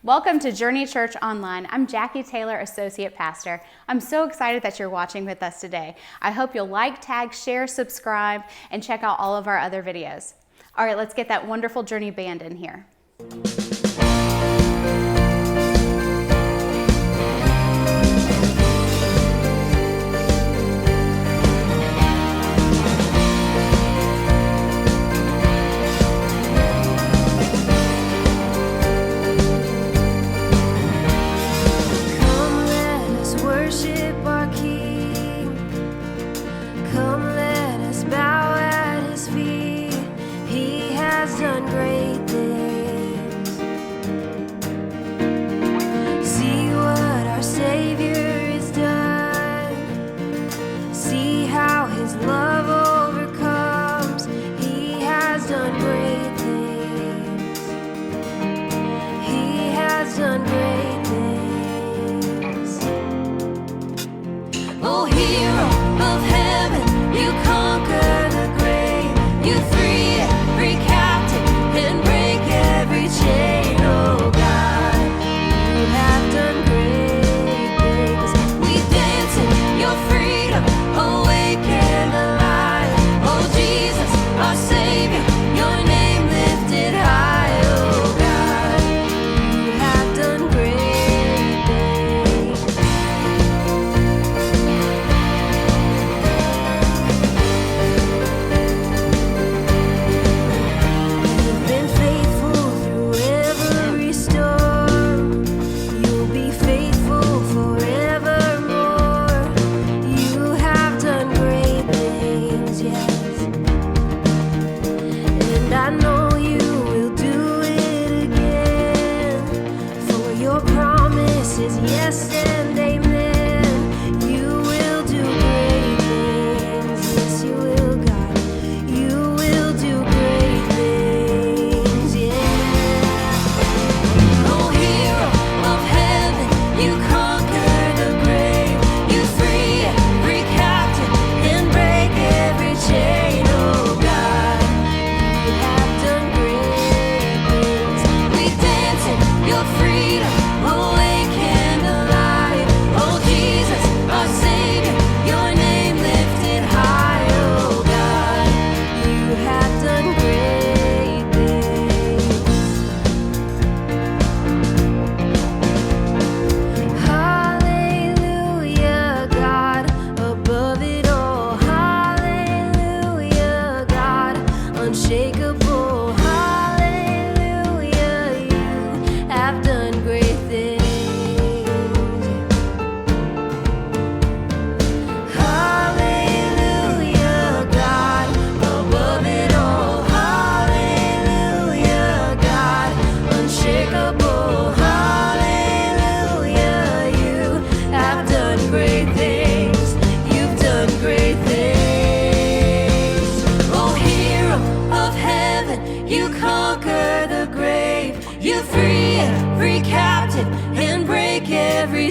Welcome to Journey Church Online. I'm Jackie Taylor, Associate Pastor. I'm so excited that you're watching with us today. I hope you'll like, tag, share, subscribe, and check out all of our other videos. All right, let's get that wonderful Journey band in here.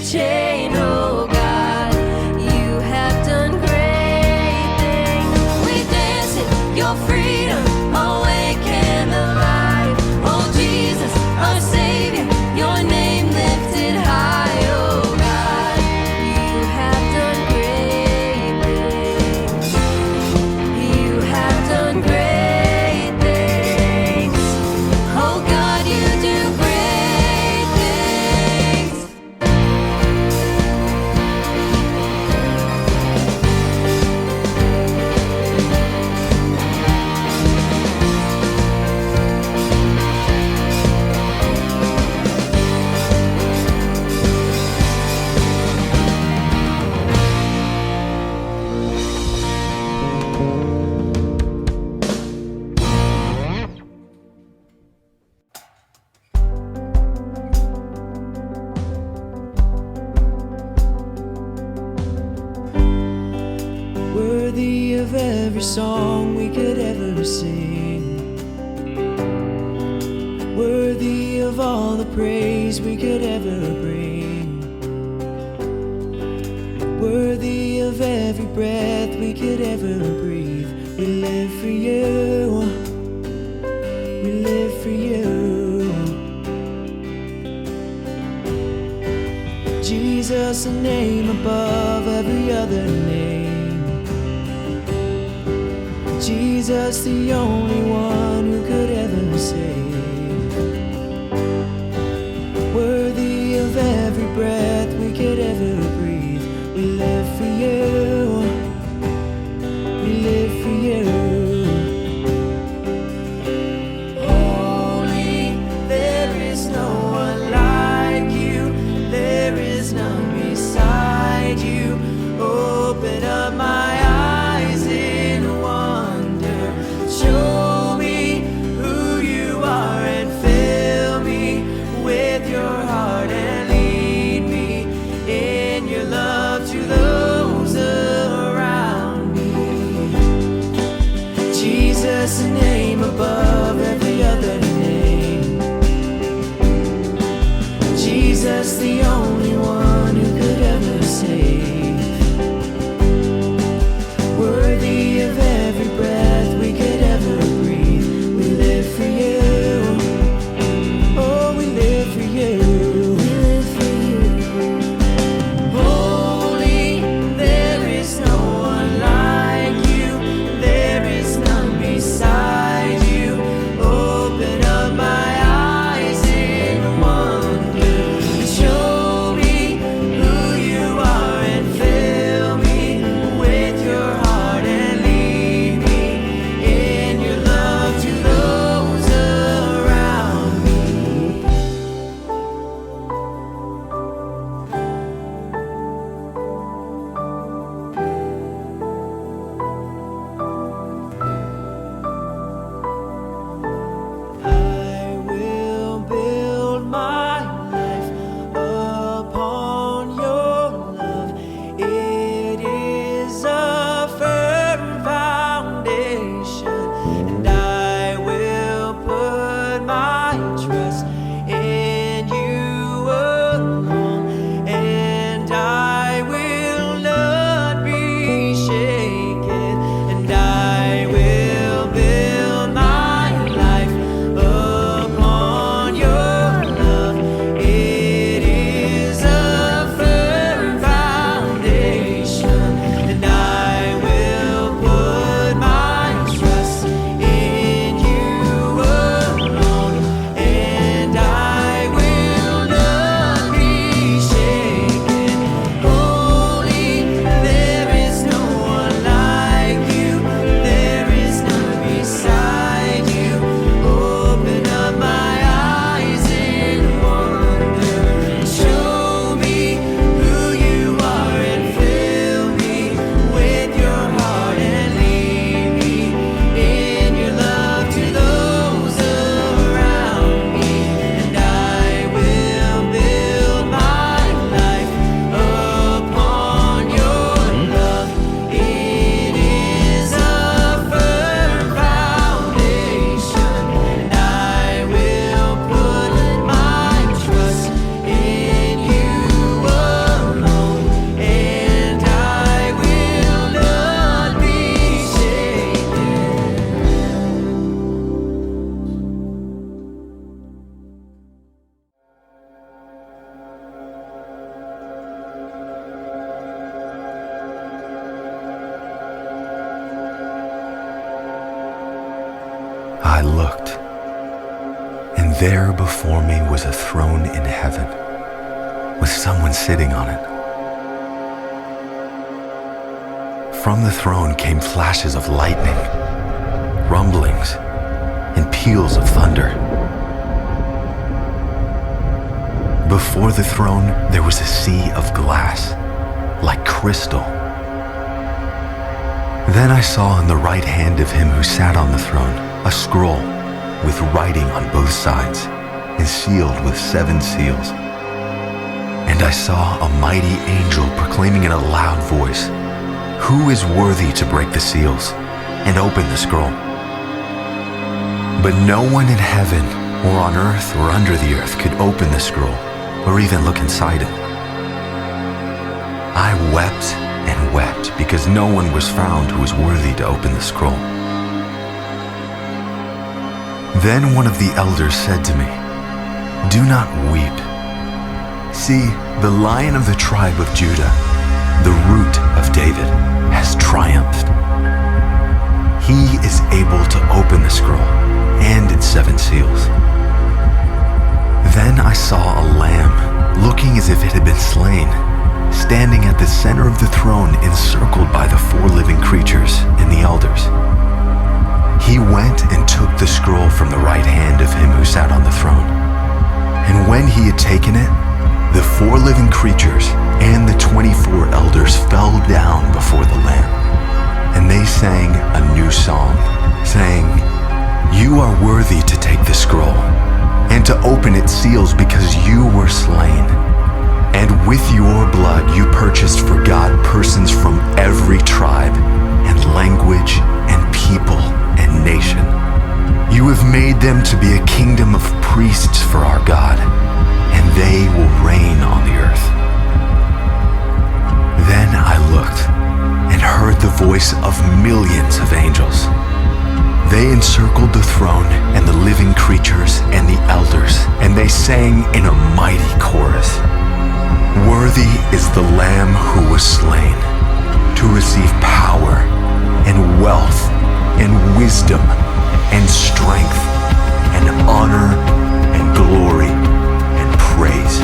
Chain, oh God, you have done great things. We dance in your freedom, awake and alive. Oh Jesus, our Savior, your name lifted high, oh God, you have done great things. You have done great things. Oh God, you do great things. Worthy of every song we could ever sing, worthy of all the praise we could ever bring, worthy of every breath we could ever breathe. We live for you, we live for you. Jesus, a name above every other name. Jesus, the only one who could ever save. Worthy of every breath we could ever breathe. We live for you. We live for you. Holy, there is no one like you. There is none beside you. Open up my eyes in wonder. Show me who you are and fill me with your heart and lead me in your love to those around me. Jesus, a name above every other name. Jesus, the only one who could ever save. Worthy of every breath we could ever breathe. We live for you. Oh, we live for you. We live for you. Holy, there is no one like you. There is none beside you. Open up my eyes in wonder. Show me who you are and fill me with your heart and lead me in your love to those around me. I will build my life upon your love. It is a firm foundation, and I will put my trust in you alone, and I will not be shaken, and I will build my life upon your love. It is a firm foundation, and I will put my trust in you alone, and I will not be shaken. Holy, there is no one like you. There is none beside you. Open up my eyes in wonder. Show me who you are and fill me with your heart and lead me in your love to those around me. And I will build my life upon your love. It is a firm foundation, and I will put my trust in you alone, and I will not be shaken. I looked, and there before me was a throne in heaven, with someone sitting on it. From the throne came flashes of lightning, rumblings, and peals of thunder. Before the throne there was a sea of glass, like crystal. Then I saw on the right hand of him who sat on the throne a scroll with writing on both sides and sealed with 7 seals. And I saw a mighty angel proclaiming in a loud voice, "Who is worthy to break the seals and open the scroll?" But no one in heaven or on earth or under the earth could open the scroll or even look inside it. I wept and wept because no one was found who was worthy to open the scroll. Then one of the elders said to me, "Do not weep. See, the Lion of the tribe of Judah, the root of David, has triumphed. He is able to open the scroll and its 7 seals. Then I saw a lamb, looking as if it had been slain, standing at the center of the throne, encircled by the 4 living creatures and the elders. He went and took the scroll from the right hand of him who sat on the throne. And when he had taken it, the 4 living creatures and the 24 elders fell down before the Lamb. And they sang a new song, saying, "You are worthy to take the scroll and to open its seals, because you were slain. And with your blood you purchased for God persons from every tribe and language and people and nation. You have made them to be a kingdom of priests for our God, and they will reign on the earth." Then I looked and heard the voice of millions of angels. They encircled the throne and the living creatures and the elders, and they sang in a mighty chorus, "Worthy is the Lamb who was slain to receive power and wealth and wisdom and strength and honor and glory and praise."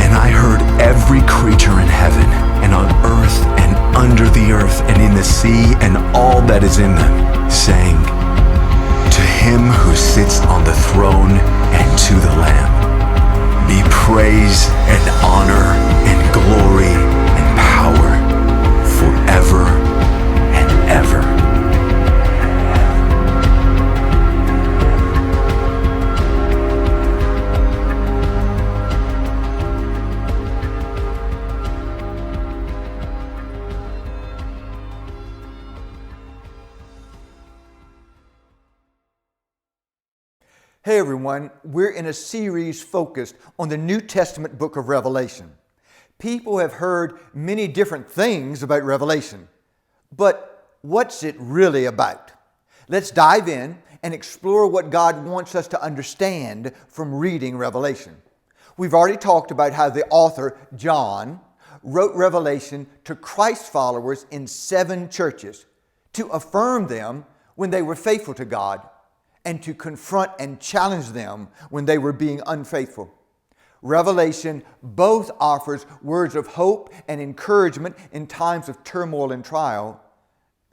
And I heard every creature in heaven and on earth and under the earth and in the sea and all that is in them, saying, "To him who sits on the throne and to the Lamb be praise and honor and glory and power forever and ever." Hey everyone, we're in a series focused on the New Testament book of Revelation. People have heard many different things about Revelation, but what's it really about? Let's dive in and explore what God wants us to understand from reading Revelation. We've already talked about how the author, John, wrote Revelation to Christ followers in 7 churches to affirm them when they were faithful to God, and to confront and challenge them when they were being unfaithful. Revelation both offers words of hope and encouragement in times of turmoil and trial,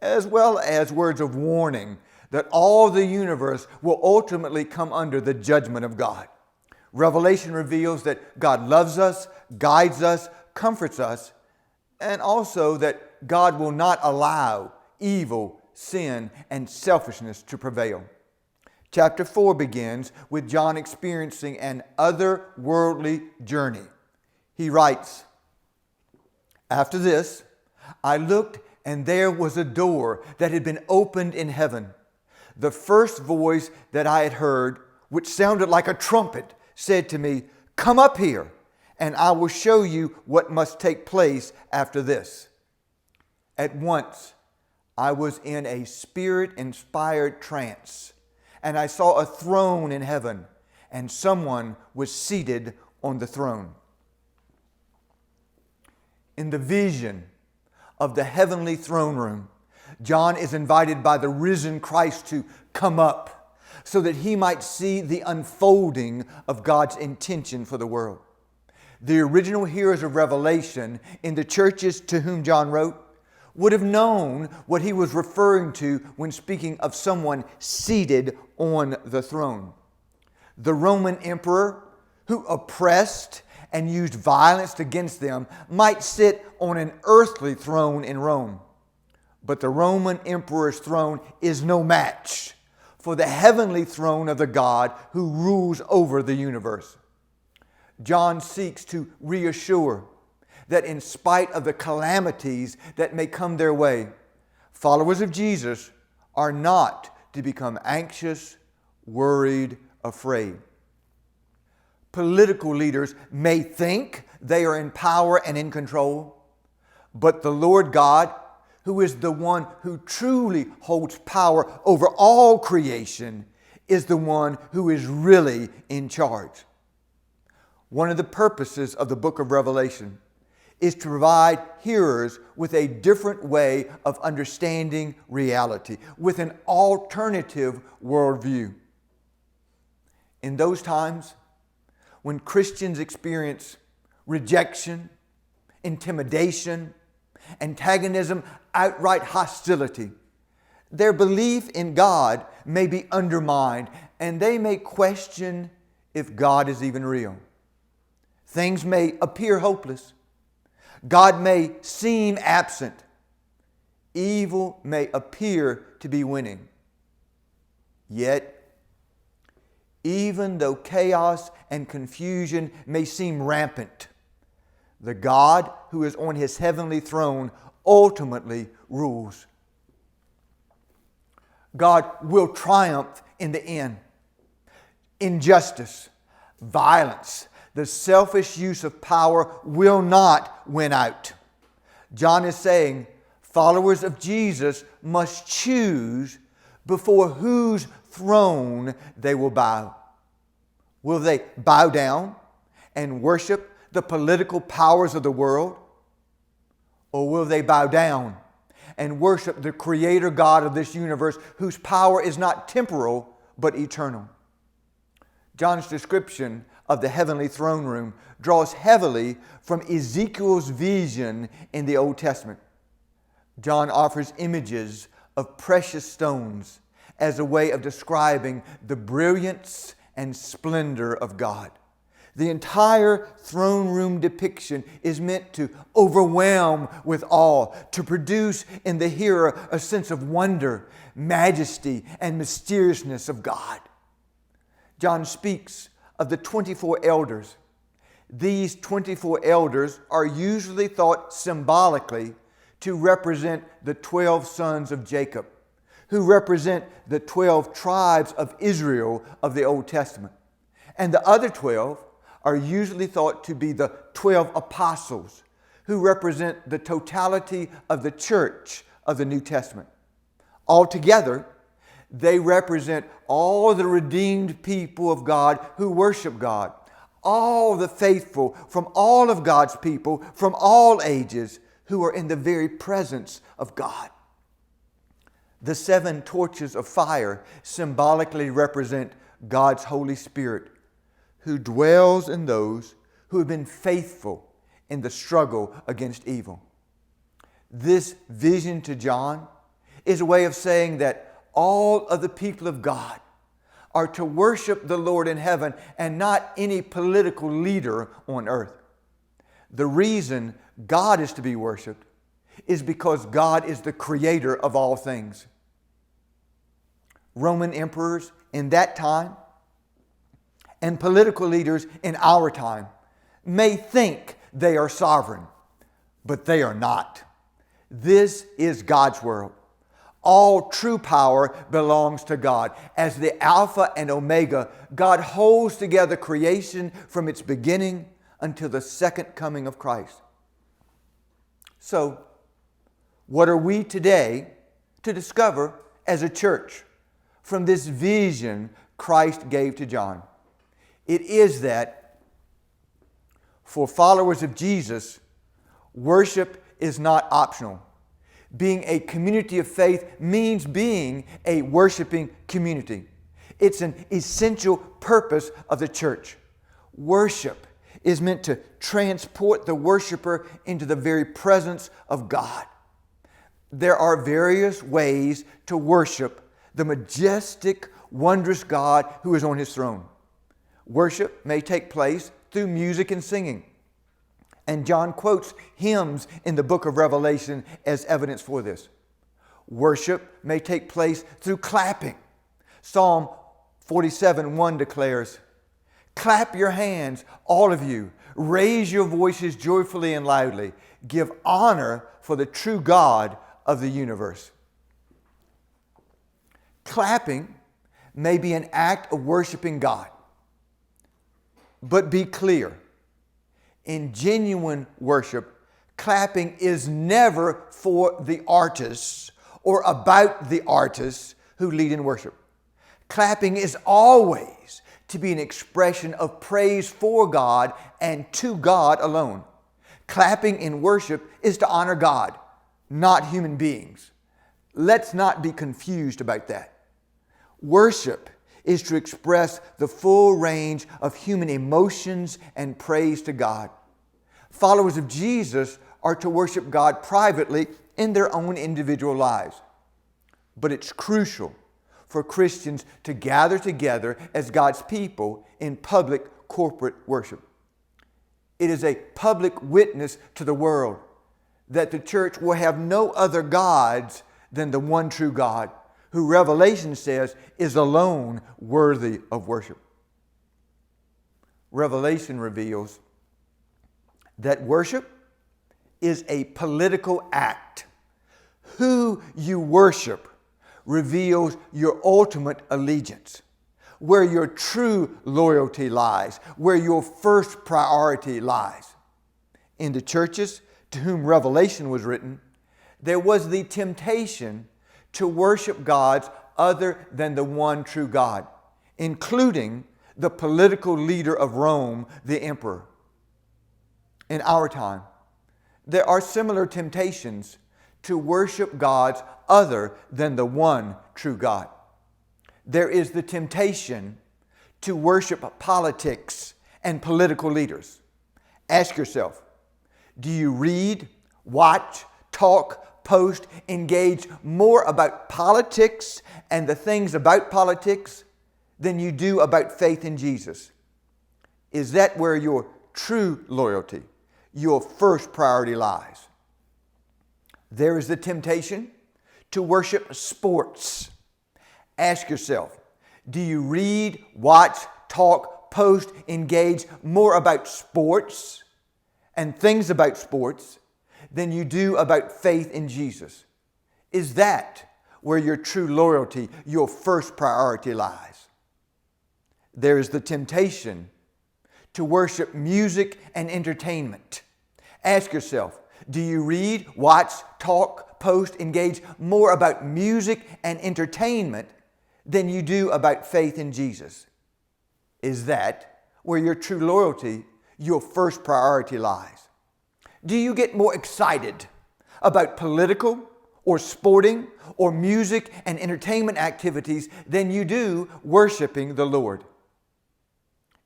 as well as words of warning that all the universe will ultimately come under the judgment of God. Revelation reveals that God loves us, guides us, comforts us, and also that God will not allow evil, sin, and selfishness to prevail. Chapter 4 begins with John experiencing an otherworldly journey. He writes, "After this, I looked, and there was a door that had been opened in heaven. The first voice that I had heard, which sounded like a trumpet, said to me, 'Come up here, and I will show you what must take place after this.' At once, I was in a spirit-inspired trance, and I saw a throne in heaven, and someone was seated on the throne." In the vision of the heavenly throne room, John is invited by the risen Christ to come up so that he might see the unfolding of God's intention for the world. The original hearers of Revelation in the churches to whom John wrote would have known what he was referring to when speaking of someone seated on the throne. The Roman emperor who oppressed and used violence against them might sit on an earthly throne in Rome. But the Roman emperor's throne is no match for the heavenly throne of the God who rules over the universe. John seeks to reassure that in spite of the calamities that may come their way, followers of Jesus are not to become anxious, worried, afraid. Political leaders may think they are in power and in control, but the Lord God, who is the one who truly holds power over all creation, is the one who is really in charge. One of the purposes of the book of Revelation is to provide hearers with a different way of understanding reality, with an alternative worldview. In those times, when Christians experience rejection, intimidation, antagonism, outright hostility, their belief in God may be undermined, and they may question if God is even real. Things may appear hopeless. God may seem absent. Evil may appear to be winning. Yet, even though chaos and confusion may seem rampant, the God who is on His heavenly throne ultimately rules. God will triumph in the end. Injustice, violence, the selfish use of power will not win out. John is saying followers of Jesus must choose before whose throne they will bow. Will they bow down and worship the political powers of the world? Or will they bow down and worship the Creator God of this universe, whose power is not temporal but eternal? John's description of the heavenly throne room draws heavily from Ezekiel's vision in the Old Testament. John offers images of precious stones as a way of describing the brilliance and splendor of God. The entire throne room depiction is meant to overwhelm with awe, to produce in the hearer a sense of wonder, majesty, and mysteriousness of God. John speaks of the 24 elders. These 24 elders are usually thought symbolically to represent the 12 sons of Jacob, who represent the 12 tribes of Israel of the Old Testament. And the other 12 are usually thought to be the 12 apostles, who represent the totality of the church of the New Testament. Altogether, they represent all the redeemed people of God who worship God, all the faithful from all of God's people from all ages who are in the very presence of God. The 7 torches of fire symbolically represent God's Holy Spirit, who dwells in those who have been faithful in the struggle against evil. This vision to John is a way of saying that all of the people of God are to worship the Lord in heaven and not any political leader on earth. The reason God is to be worshiped is because God is the creator of all things. Roman emperors in that time and political leaders in our time may think they are sovereign, but they are not. This is God's world. All true power belongs to God. As the Alpha and Omega, God holds together creation from its beginning until the second coming of Christ. So, what are we today to discover as a church from this vision Christ gave to John? It is that for followers of Jesus, worship is not optional. Being a community of faith means being a worshiping community. It's an essential purpose of the church. Worship is meant to transport the worshiper into the very presence of God. There are various ways to worship the majestic, wondrous God who is on His throne. Worship may take place through music and singing. And John quotes hymns in the book of Revelation as evidence for this. Worship may take place through clapping. Psalm 47:1 declares, "Clap your hands, all of you. Raise your voices joyfully and loudly. Give honor for the true God of the universe." Clapping may be an act of worshiping God. But be clear, in genuine worship, clapping is never for the artists or about the artists who lead in worship. Clapping is always to be an expression of praise for God and to God alone. Clapping in worship is to honor God, not human beings. Let's not be confused about that. Worship is to express the full range of human emotions and praise to God. Followers of Jesus are to worship God privately in their own individual lives. But it's crucial for Christians to gather together as God's people in public corporate worship. It is a public witness to the world that the church will have no other gods than the one true God, who Revelation says is alone worthy of worship. Revelation reveals that worship is a political act. Who you worship reveals your ultimate allegiance, where your true loyalty lies, where your first priority lies. In the churches to whom Revelation was written, there was the temptation to worship gods other than the one true God, including the political leader of Rome, the emperor. In our time, there are similar temptations to worship gods other than the one true God. There is the temptation to worship politics and political leaders. Ask yourself, do you read, watch, talk, post, engage more about politics and the things about politics than you do about faith in Jesus? Is that where your true loyalty, your first priority lies? There is the temptation to worship sports. Ask yourself, do you read, watch, talk, post, engage more about sports and things about sports than you do about faith in Jesus? Is that where your true loyalty, your first priority lies? There is the temptation to worship music and entertainment. Ask yourself, do you read, watch, talk, post, engage more about music and entertainment than you do about faith in Jesus? Is that where your true loyalty, your first priority lies? Do you get more excited about political or sporting or music and entertainment activities than you do worshiping the Lord?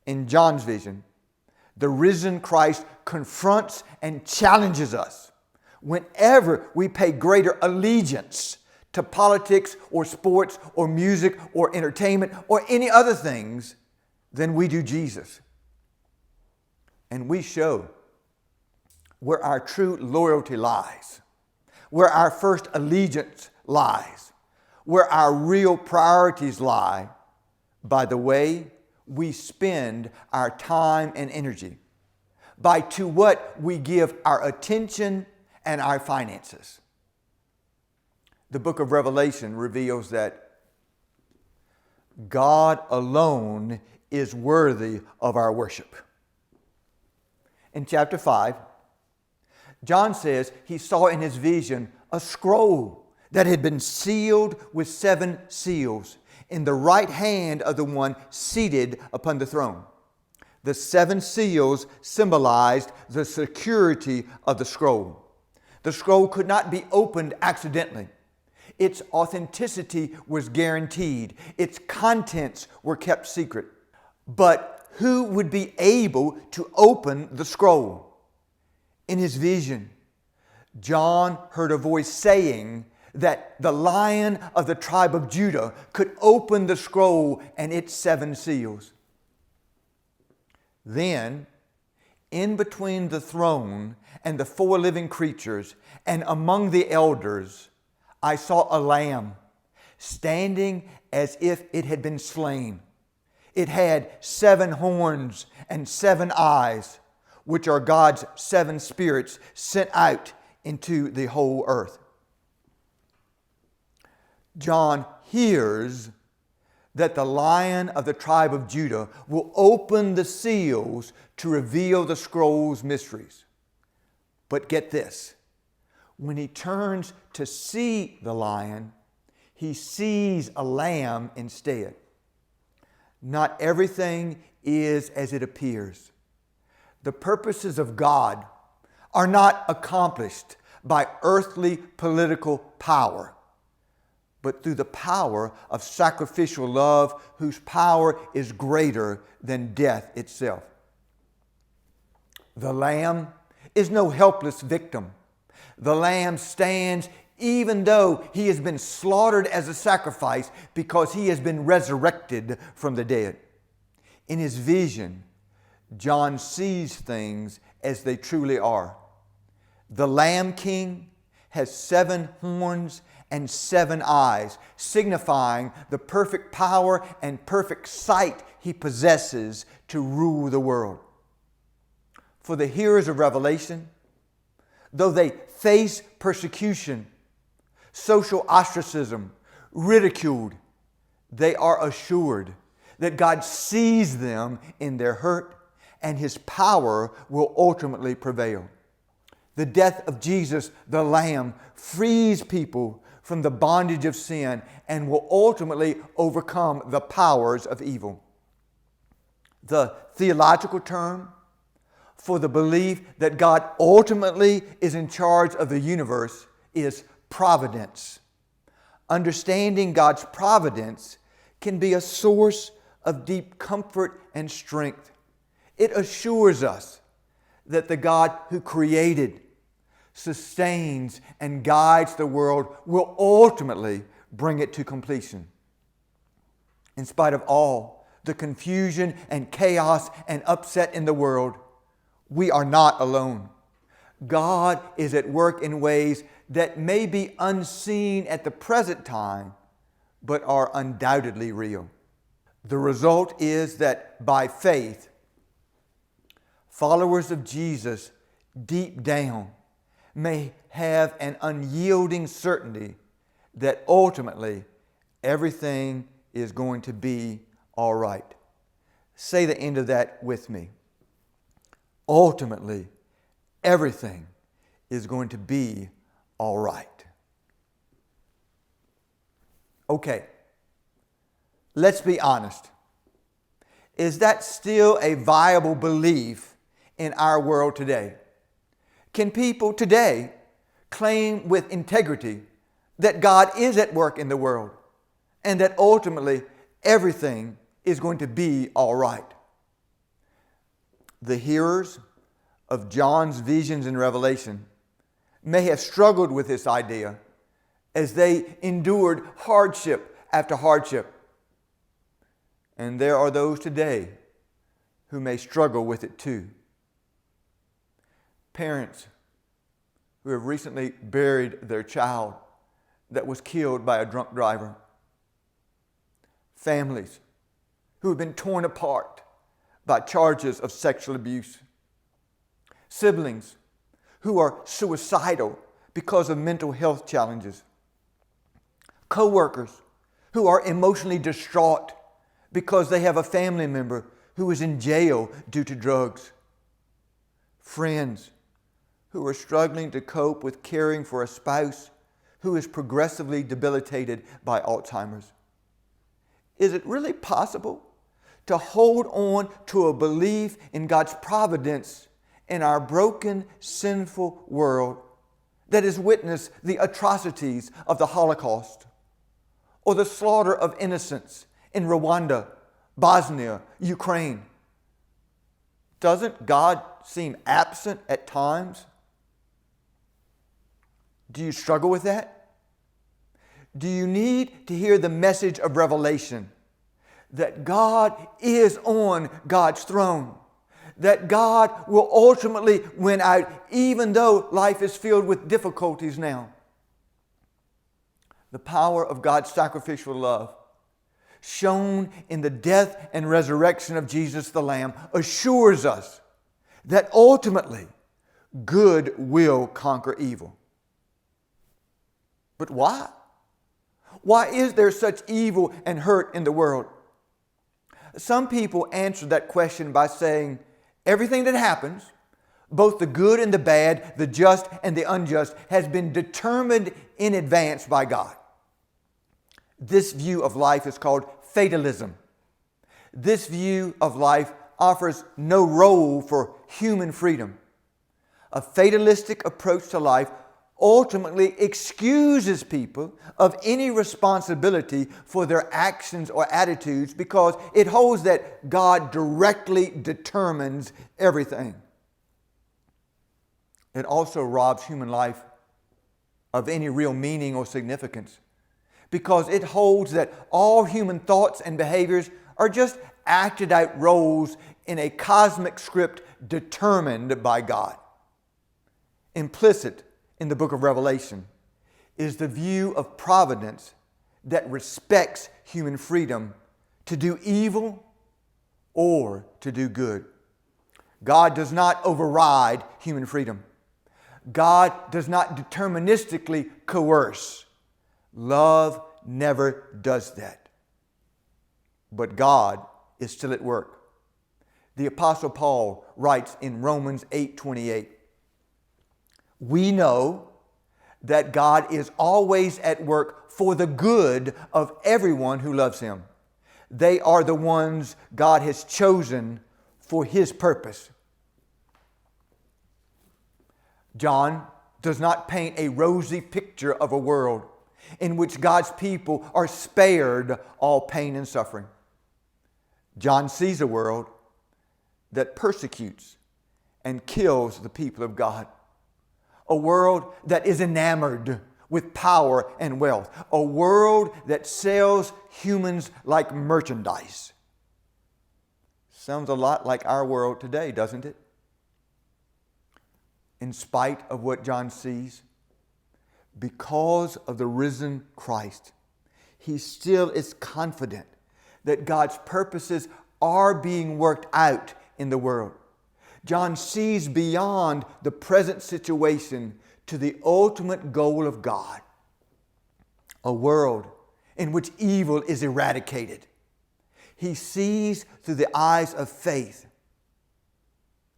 In John's vision, the risen Christ confronts and challenges us whenever we pay greater allegiance to politics or sports or music or entertainment or any other things than we do Jesus. And we show where our true loyalty lies, where our first allegiance lies, where our real priorities lie by the way we spend our time and energy, by to what we give our attention and our finances. The book of Revelation reveals that God alone is worthy of our worship. In chapter 5, John says he saw in his vision a scroll that had been sealed with 7 seals in the right hand of the one seated upon the throne. The 7 seals symbolized the security of the scroll. The scroll could not be opened accidentally. Its authenticity was guaranteed. Its contents were kept secret. But who would be able to open the scroll? In his vision, John heard a voice saying that the Lion of the tribe of Judah could open the scroll and its 7 seals. Then, in between the throne and the 4 living creatures and among the elders, I saw a lamb standing as if it had been slain. It had 7 horns and 7 eyes, which are God's 7 spirits sent out into the whole earth. John hears that the Lion of the tribe of Judah will open the seals to reveal the scroll's mysteries. But get this, when he turns to see the lion, he sees a lamb instead. Not everything is as it appears. The purposes of God are not accomplished by earthly political power, but through the power of sacrificial love, whose power is greater than death itself. The Lamb is no helpless victim. The Lamb stands even though he has been slaughtered as a sacrifice, because he has been resurrected from the dead. In his vision, John sees things as they truly are. The Lamb King has 7 horns and 7 eyes, signifying the perfect power and perfect sight he possesses to rule the world. For the hearers of Revelation, though they face persecution, social ostracism, ridiculed, they are assured that God sees them in their hurt and his power will ultimately prevail. The death of Jesus, the Lamb, frees people from the bondage of sin and will ultimately overcome the powers of evil. The theological term for the belief that God ultimately is in charge of the universe is providence. Understanding God's providence can be a source of deep comfort and strength. It assures us that the God who created, sustains, and guides the world will ultimately bring it to completion. In spite of all the confusion and chaos and upset in the world, we are not alone. God is at work in ways that may be unseen at the present time, but are undoubtedly real. The result is that by faith, followers of Jesus deep down may have an unyielding certainty that ultimately everything is going to be all right. Say the end of that with me. Ultimately, everything is going to be all right. Okay, let's be honest. Is that still a viable belief in our world today? Can people today claim with integrity that God is at work in the world and that ultimately everything is going to be all right? The hearers of John's visions and Revelation may have struggled with this idea as they endured hardship after hardship. And there are those today who may struggle with it too. Parents who have recently buried their child that was killed by a drunk driver. Families who have been torn apart by charges of sexual abuse. Siblings who are suicidal because of mental health challenges. Co-workers who are emotionally distraught because they have a family member who is in jail due to drugs. Friends who are struggling to cope with caring for a spouse who is progressively debilitated by Alzheimer's. Is it really possible to hold on to a belief in God's providence in our broken, sinful world that has witnessed the atrocities of the Holocaust or the slaughter of innocents in Rwanda, Bosnia, Ukraine? Doesn't God seem absent at times? Do you struggle with that? Do you need to hear the message of Revelation that God is on God's throne? That God will ultimately win out even though life is filled with difficulties now? The power of God's sacrificial love, shown in the death and resurrection of Jesus the Lamb, assures us that ultimately good will conquer evil. But why? Why is there such evil and hurt in the world? Some people answer that question by saying everything that happens, both the good and the bad, the just and the unjust, has been determined in advance by God. This view of life is called fatalism. This view of life offers no role for human freedom. A fatalistic approach to life ultimately excuses people of any responsibility for their actions or attitudes because it holds that God directly determines everything. It also robs human life of any real meaning or significance because it holds that all human thoughts and behaviors are just acted out roles in a cosmic script determined by God. Implicit in the book of Revelation is the view of providence that respects human freedom to do evil or to do good. God does not override human freedom. God does not deterministically coerce. Love never does that. But God is still at work. The Apostle Paul writes in Romans 8:28, "We know that God is always at work for the good of everyone who loves Him. They are the ones God has chosen for His purpose." John does not paint a rosy picture of a world in which God's people are spared all pain and suffering. John sees a world that persecutes and kills the people of God. A world that is enamored with power and wealth. A world that sells humans like merchandise. Sounds a lot like our world today, doesn't it? In spite of what John sees, because of the risen Christ, he still is confident that God's purposes are being worked out in the world. John sees beyond the present situation to the ultimate goal of God, a world in which evil is eradicated. He sees through the eyes of faith,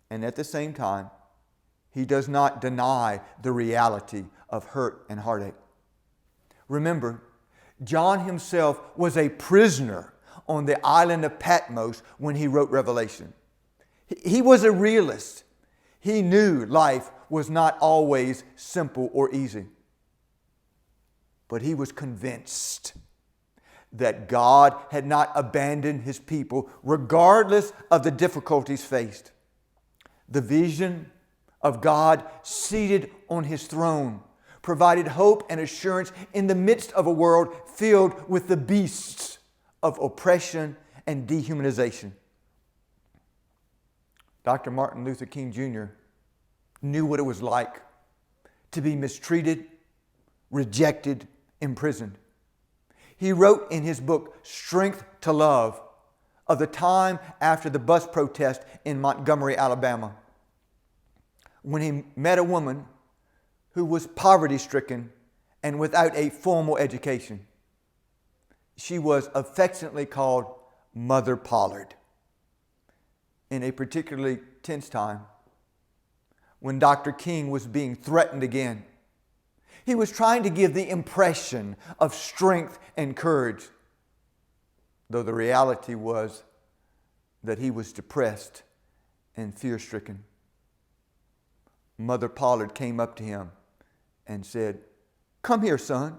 and at the same time, he does not deny the reality of hurt and heartache. Remember, John himself was a prisoner on the island of Patmos when he wrote Revelation. He was a realist. He knew life was not always simple or easy. But he was convinced that God had not abandoned His people regardless of the difficulties faced. The vision of God seated on His throne provided hope and assurance in the midst of a world filled with the beasts of oppression and dehumanization. Dr. Martin Luther King Jr. knew what it was like to be mistreated, rejected, imprisoned. He wrote in his book, Strength to Love, of the time after the bus protest in Montgomery, Alabama, when he met a woman who was poverty-stricken and without a formal education. She was affectionately called Mother Pollard. In a particularly tense time, when Dr. King was being threatened again, he was trying to give the impression of strength and courage, though the reality was that he was depressed and fear-stricken. Mother Pollard came up to him and said, "Come here, son."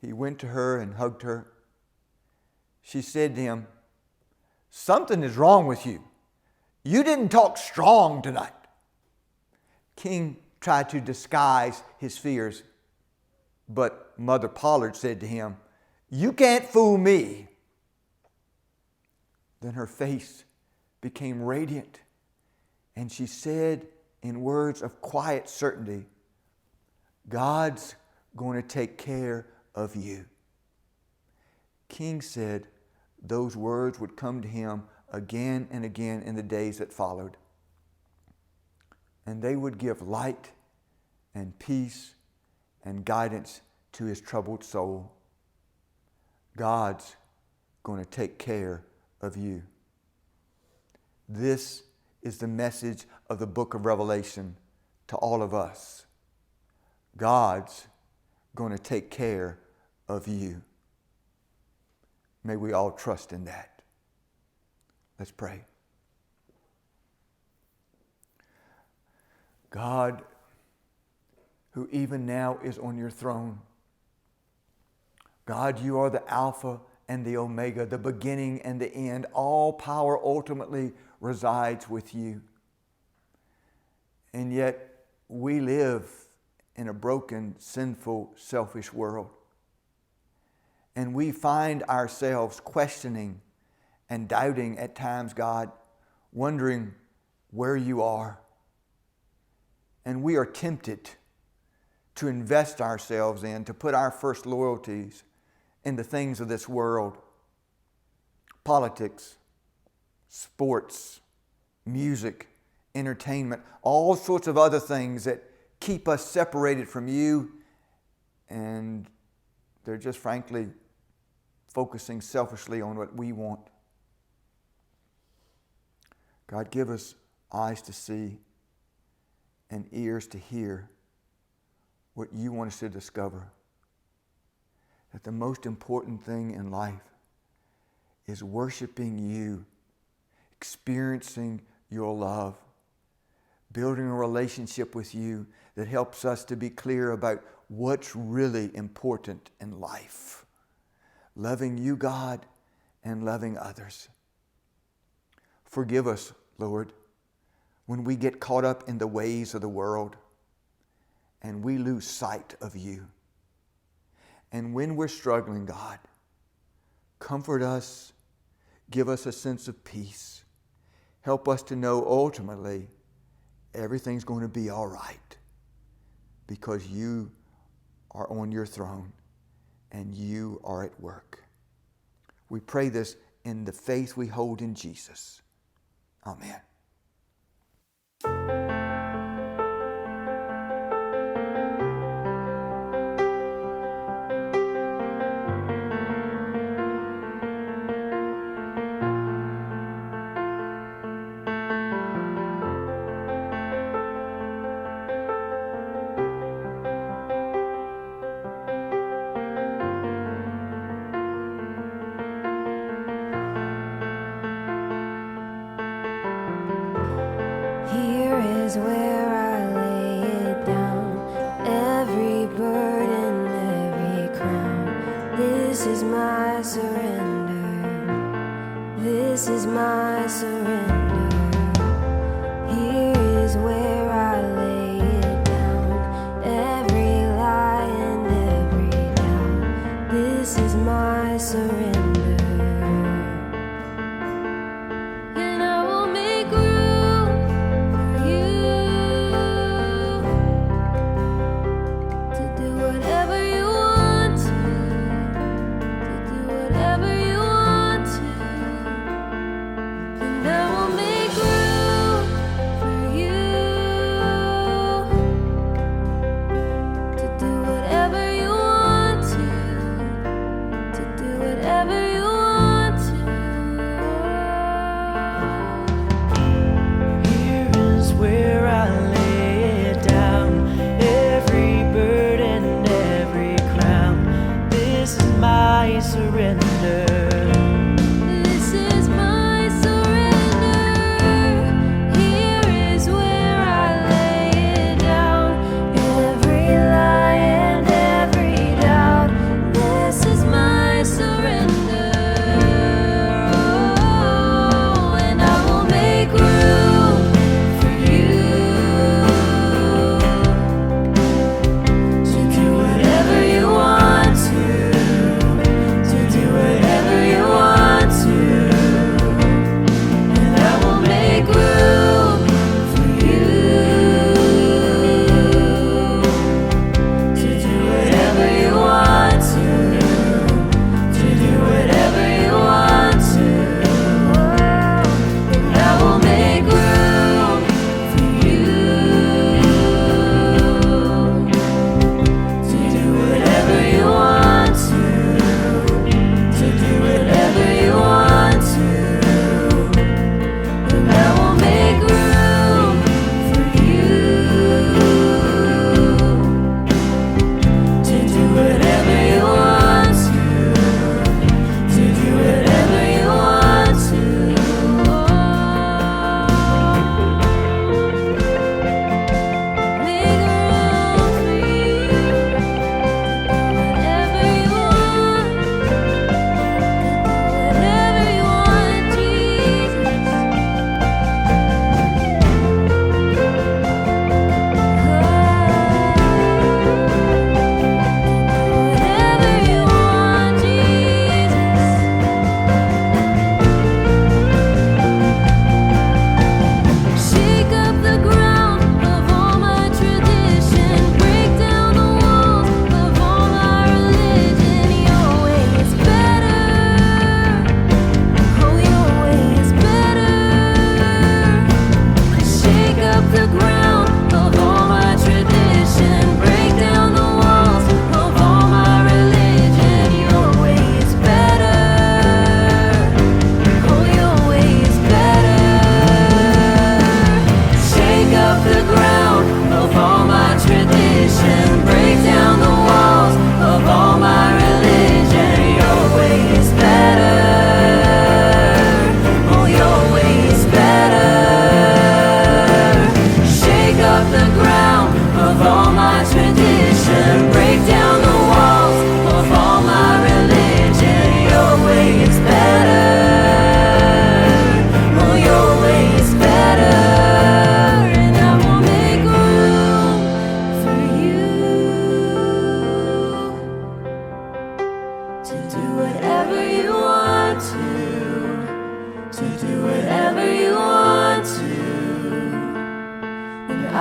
He went to her and hugged her. She said to him, "Something is wrong with you. You didn't talk strong tonight." King tried to disguise his fears, but Mother Pollard said to him, "You can't fool me." Then her face became radiant, and she said in words of quiet certainty, "God's going to take care of you." King said those words would come to him again and again in the days that followed. And they would give light and peace and guidance to his troubled soul. God's going to take care of you. This is the message of the book of Revelation to all of us. God's going to take care of you. May we all trust in that. Let's pray. God, who even now is on your throne, God, you are the Alpha and the Omega, the beginning and the end. All power ultimately resides with you. And yet we live in a broken, sinful, selfish world. And we find ourselves questioning and doubting at times, God, wondering where you are. And we are tempted to invest ourselves in, to put our first loyalties in the things of this world. Politics, sports, music, entertainment, all sorts of other things that keep us separated from you, and they're just frankly focusing selfishly on what we want. God, give us eyes to see and ears to hear what you want us to discover. That the most important thing in life is worshiping you, experiencing your love, building a relationship with you that helps us to be clear about what's really important in life. Loving you, God, and loving others. Forgive us, Lord, when we get caught up in the ways of the world and we lose sight of you. And when we're struggling, God, comfort us, give us a sense of peace. Help us to know ultimately everything's going to be all right because you are on your throne and you are at work. We pray this in the faith we hold in Jesus. Amen. Here is where I lay it down, every burden, every crown. This is my surrender. This is my surrender. Here is where I lay it down, every lie and every doubt. This is my surrender. And I will make room for you.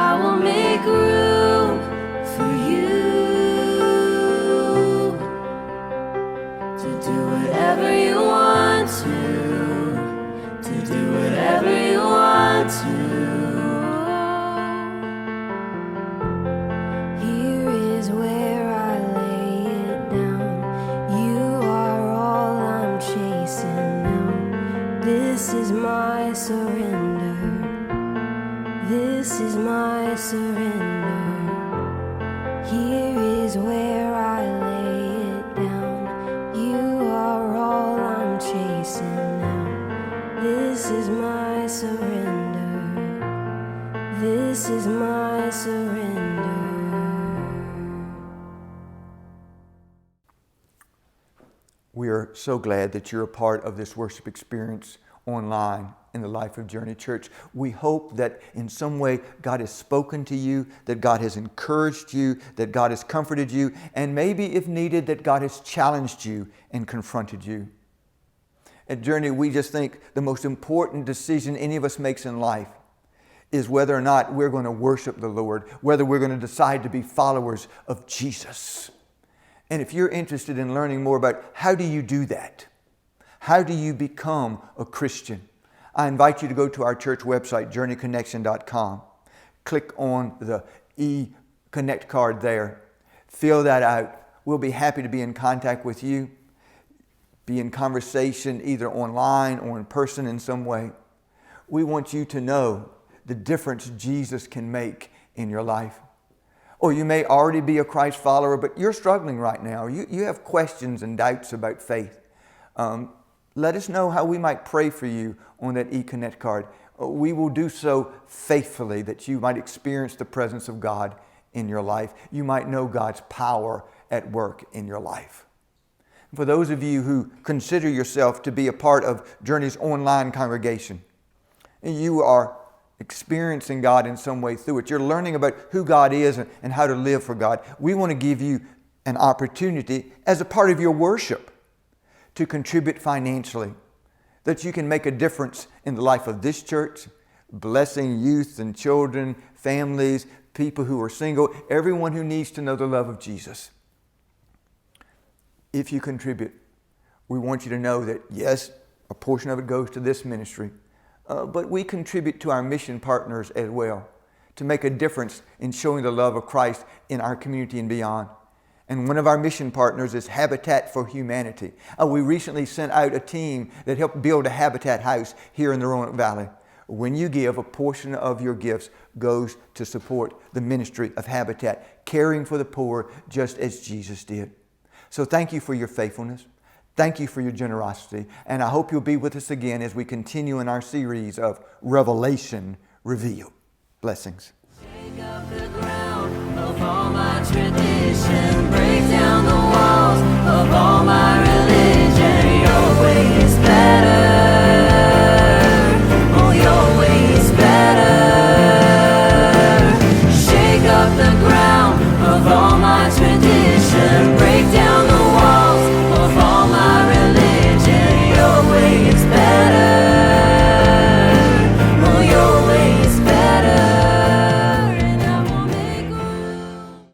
I will make room for you to do whatever you want to do whatever you want to. Here is where I lay it down. You are all I'm chasing now. This is my surrender. This is my surrender. Here is where I lay it down. You are all I'm chasing now. This is my surrender. This is my surrender. We are so glad that you're a part of this worship experience online in the life of Journey Church. We hope that in some way God has spoken to you, that God has encouraged you, that God has comforted you, and maybe if needed, that God has challenged you and confronted you. At Journey, we just think the most important decision any of us makes in life is whether or not we're going to worship the Lord, whether we're going to decide to be followers of Jesus. And if you're interested in learning more about how do you do that, how do you become a Christian, I invite you to go to our church website, journeyconnection.com. Click on the e-connect card there. Fill that out. We'll be happy to be in contact with you, be in conversation either online or in person in some way. We want you to know the difference Jesus can make in your life. Or you may already be a Christ follower, but you're struggling right now. You have questions and doubts about faith. Let us know how we might pray for you on that e-connect card. We will do so faithfully that you might experience the presence of God in your life. You might know God's power at work in your life. For those of you who consider yourself to be a part of Journey's online congregation, you are experiencing God in some way through it. You're learning about who God is and how to live for God. We want to give you an opportunity as a part of your worship to contribute financially, that you can make a difference in the life of this church, blessing youth and children, families, people who are single, everyone who needs to know the love of Jesus. If you contribute, we want you to know that yes, a portion of it goes to this ministry, but we contribute to our mission partners as well to make a difference in showing the love of Christ in our community and beyond. And one of our mission partners is Habitat for Humanity. We recently sent out a team that helped build a Habitat house here in the Roanoke Valley. When you give, a portion of your gifts goes to support the ministry of Habitat, caring for the poor just as Jesus did. So thank you for your faithfulness. Thank you for your generosity. And I hope you'll be with us again as we continue in our series of Revelation Revealed. Blessings. Shake up the ground of all my tradition, break down